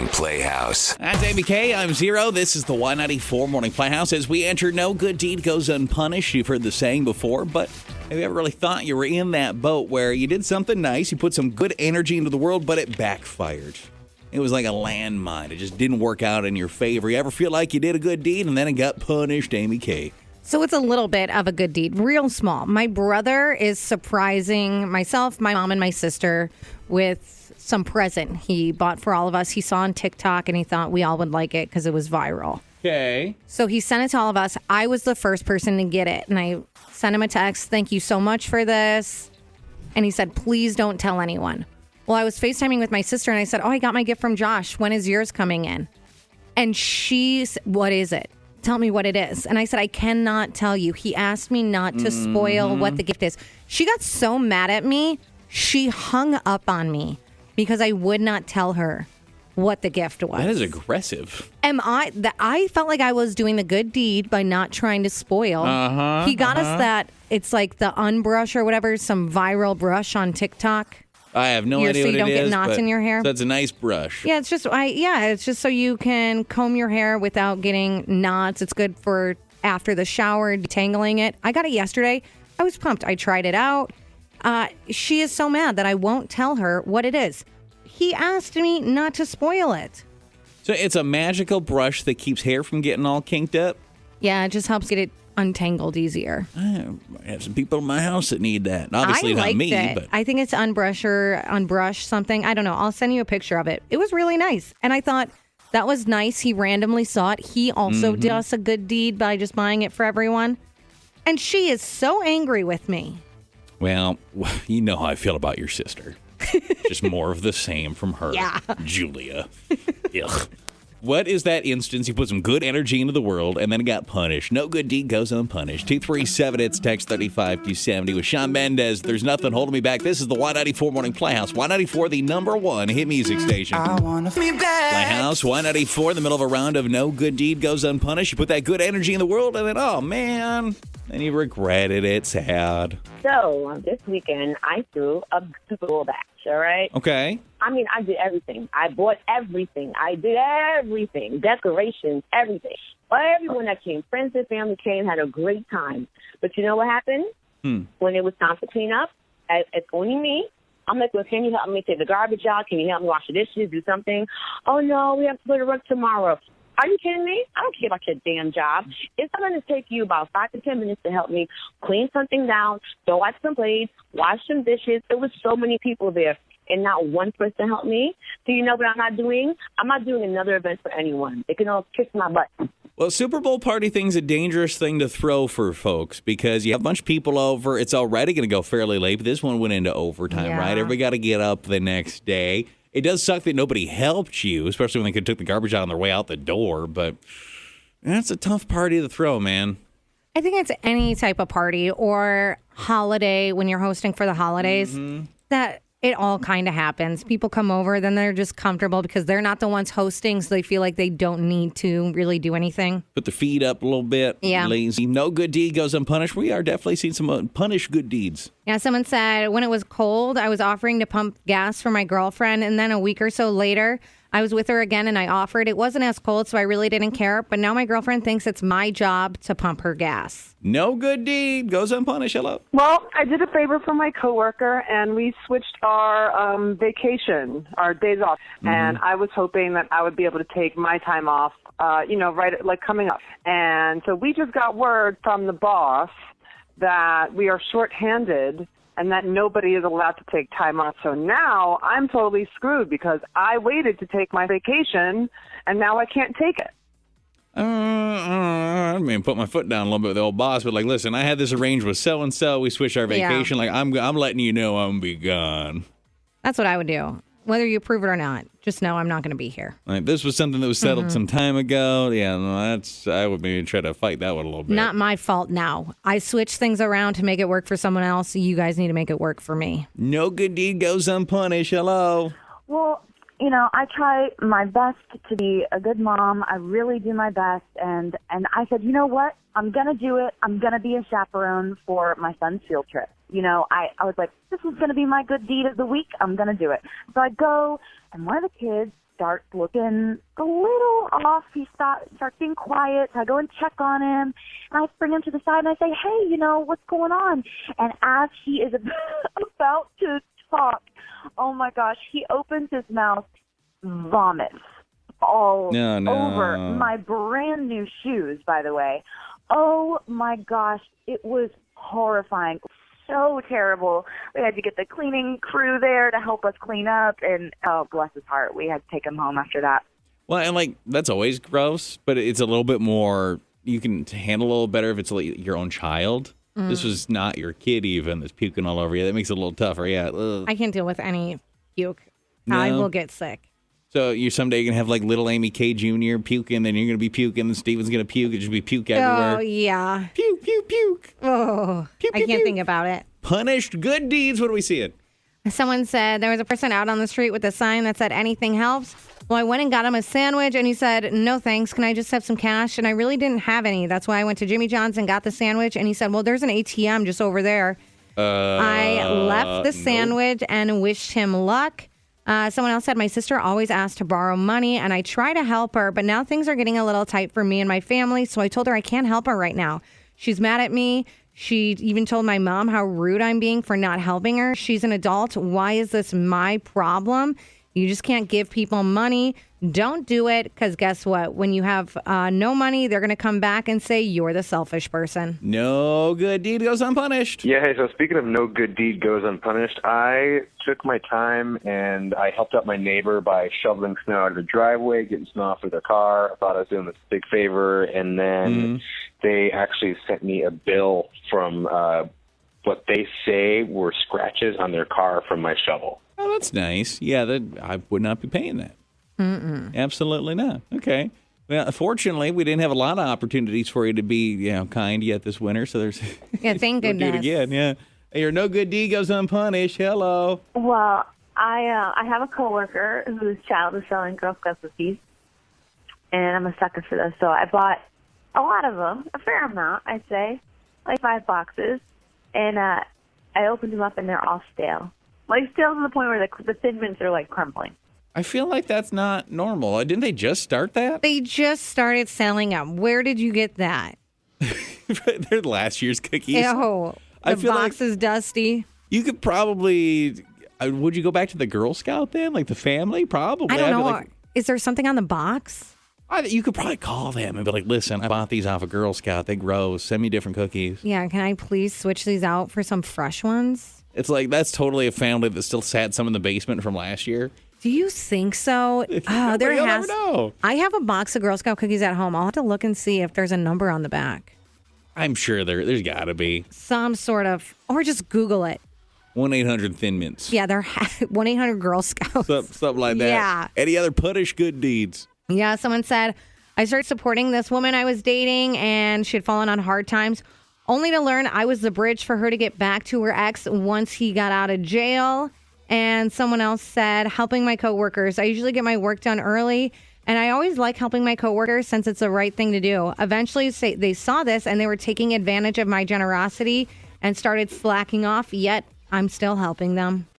Morning Playhouse. That's Amy K. I'm Zero. This is the Y94 Morning Playhouse. As we enter, no good deed goes unpunished. You've heard the saying before, but have you ever really thought you were in that boat where you did something nice, you put some good energy into the world, but it backfired? It was like a landmine. It just didn't work out in your favor. You ever feel like you did a good deed and then it got punished, Amy K? So it's a little bit of a good deed, real small. My brother is surprising myself, my mom, and my sister with some present he bought for all of us. He saw on TikTok and he thought we all would like it because it was viral. Okay. So he sent it to all of us. I was the first person to get it. And I sent him a text, thank you so much for this. And he said, please don't tell anyone. Well, I was FaceTiming with my sister and I said, I got my gift from Josh. When is yours coming in? And she's, what is it? Tell me what it is. And I said, I cannot tell you. He asked me not to spoil what the gift is. She got so mad at me, she hung up on me because I would not tell her what the gift was. That is aggressive. I felt like I was doing the good deed by not trying to spoil. He got us that, it's like the Unbrush or whatever, some viral brush on TikTok. I have no idea what it is. So you don't get knots in your hair? So it's a nice brush. Yeah, it's just so you can comb your hair without getting knots. It's good for after the shower, detangling it. I got it yesterday. I was pumped. I tried it out. She is so mad that I won't tell her what it is. He asked me not to spoil it. So it's a magical brush that keeps hair from getting all kinked up? Yeah, it just helps get it untangled easier. I have some people in my house that need that. Obviously not me, but I think it's Unbrush something. I don't know. I'll send you a picture of it. It was really nice. And I thought that was nice. He randomly saw it. He also did us a good deed by just buying it for everyone. And she is so angry with me. Well, you know how I feel about your sister. Just more of the same from her. Yeah. Julia. Ugh. What is that instance? You put some good energy into the world and then it got punished. No good deed goes unpunished. 237, it's text 35-270 with Shawn Mendes. There's nothing holding me back. This is the Y94 Morning Playhouse. Y94, the #1 hit music station. I wanna be back. Playhouse, Y94, in the middle of a round of no good deed goes unpunished. You put that good energy in the world and then, oh man, then you regretted it. Sad. So, this weekend, I threw a Super Bowl bash, all right? Okay. I mean, I did everything. I bought everything. I did everything. Decorations, everything. Everyone that came, friends and family came, had a great time. But you know what happened? When it was time to clean up, it's only me. I'm like, well, can you help me take the garbage out? Can you help me wash the dishes, do something? Oh, no, we have to go to work tomorrow. Are you kidding me? I don't care about your damn job. It's going to take you about 5 to 10 minutes to help me clean something down, throw out some plates, wash some dishes. There was so many people there, and not one person helped me. So you know what I'm not doing? I'm not doing another event for anyone. They can all kiss my butt. Well, Super Bowl party thing's a dangerous thing to throw for folks because you have a bunch of people over. It's already going to go fairly late, but this one went into overtime, right? Everybody got to get up the next day. It does suck that nobody helped you, especially when they took the garbage out on their way out the door, but that's a tough party to throw, man. I think it's any type of party or holiday when you're hosting for the holidays that it all kind of happens. People come over, then they're just comfortable because they're not the ones hosting, so they feel like they don't need to really do anything. Put their feet up a little bit. Yeah. Lazy. No good deed goes unpunished. We are definitely seeing some unpunished good deeds. Yeah, someone said when it was cold, I was offering to pump gas for my girlfriend, and then a week or so later, I was with her again and I offered. It wasn't as cold, so I really didn't care. But now my girlfriend thinks it's my job to pump her gas. No good deed goes unpunished. Hello. Well, I did a favor for my coworker, and we switched our vacation, our days off. And I was hoping that I would be able to take my time off, right, like coming up. And so we just got word from the boss that we are shorthanded and that nobody is allowed to take time off. So now I'm totally screwed because I waited to take my vacation, and now I can't take it. I mean, put my foot down a little bit with the old boss, but like, listen, I had this arranged with so-and-so. We switched our vacation. Yeah. Like, I'm letting you know I'm going to be gone. That's what I would do. Whether you approve it or not, just know I'm not going to be here. Like, this was something that was settled some time ago. Yeah, no, I would maybe try to fight that one a little bit. Not my fault now. I switched things around to make it work for someone else. You guys need to make it work for me. No good deed goes unpunished. Hello. Well, I try my best to be a good mom. I really do my best. And I said, you know what? I'm going to do it. I'm going to be a chaperone for my son's field trip. I was like, this is going to be my good deed of the week. I'm going to do it. So I go, and one of the kids starts looking a little off. He starts being quiet. So I go and check on him, and I bring him to the side, and I say, hey, what's going on? And as he is about to talk, oh, my gosh, he opens his mouth, vomits all over my brand new shoes, by the way. Oh, my gosh, it was horrifying. So terrible. We had to get the cleaning crew there to help us clean up, and oh, bless his heart, we had to take him home after that. Well, and that's always gross, but it's a little bit more, you can handle a little better if it's your own child. This was not your kid even that's puking all over you. That makes it a little tougher. Yeah. Ugh. I can't deal with any puke. No. I will get sick. So you're someday going to have little Amy K. Jr. puking, then you're going to be puking, and Steven's going to puke. It should be puke everywhere. Oh, yeah. Puke, puke, puke. Oh, Puke, I puke, can't puke. think about it. Punished good deeds. What are we seeing? Someone said there was a person out on the street with a sign that said anything helps. Well, I went and got him a sandwich, and he said, no thanks. Can I just have some cash? And I really didn't have any. That's why I went to Jimmy John's and got the sandwich. And he said, well, there's an ATM just over there. I left the sandwich and wished him luck. Someone else said, my sister always asked to borrow money, and I try to help her, but now things are getting a little tight for me and my family, so I told her I can't help her right now. She's mad at me. She even told my mom how rude I'm being for not helping her. She's an adult. Why is this my problem? You just can't give people money. Don't do it, because guess what? When you have no money, they're going to come back and say you're the selfish person. No good deed goes unpunished. Yeah, hey, so speaking of no good deed goes unpunished, I took my time and I helped out my neighbor by shoveling snow out of the driveway, getting snow off of their car. I thought I was doing this big favor, and then they actually sent me a bill from what they say were scratches on their car from my shovel. Oh, that's nice. Yeah, I would not be paying that. Absolutely not. Okay. Well, fortunately, we didn't have a lot of opportunities for you to be, kind yet this winter. So there's. Yeah, thank We'll goodness. do it again. Yeah. Hey, your no good deed goes unpunished. Hello. Well, I have a coworker whose child is selling Girl Scout cookies, and I'm a sucker for those. So I bought a lot of them, a fair amount, I'd say, like 5 boxes, and I opened them up, and they're all stale. Stale to the point where the Thin Mints are crumbling. I feel like that's not normal. Didn't they just start that? They just started selling them. Where did you get that? They're last year's cookies. Oh, I the feel box is dusty. You could probably. Would you go back to the Girl Scout then? The family? Probably. I don't know. I'd be Is there something on the box? you could probably call them and be like, listen, I bought these off a Girl Scout. They grow. Send me different cookies. Yeah, can I please switch these out for some fresh ones? It's that's totally a family that still sat some in the basement from last year. Do you think so? You'll never know. I have a box of Girl Scout cookies at home. I'll have to look and see if there's a number on the back. I'm sure there's got to be. Some sort of, or just Google it. 1-800 Thin Mints. Yeah, they're 1-800 Girl Scouts. Something like that. Yeah. Any other punish good deeds? Yeah, someone said, I started supporting this woman I was dating, and she had fallen on hard times, only to learn I was the bridge for her to get back to her ex once he got out of jail. And someone else said, helping my coworkers. I usually get my work done early, and I always like helping my coworkers since it's the right thing to do. Eventually, they saw this, and they were taking advantage of my generosity and started slacking off, yet I'm still helping them.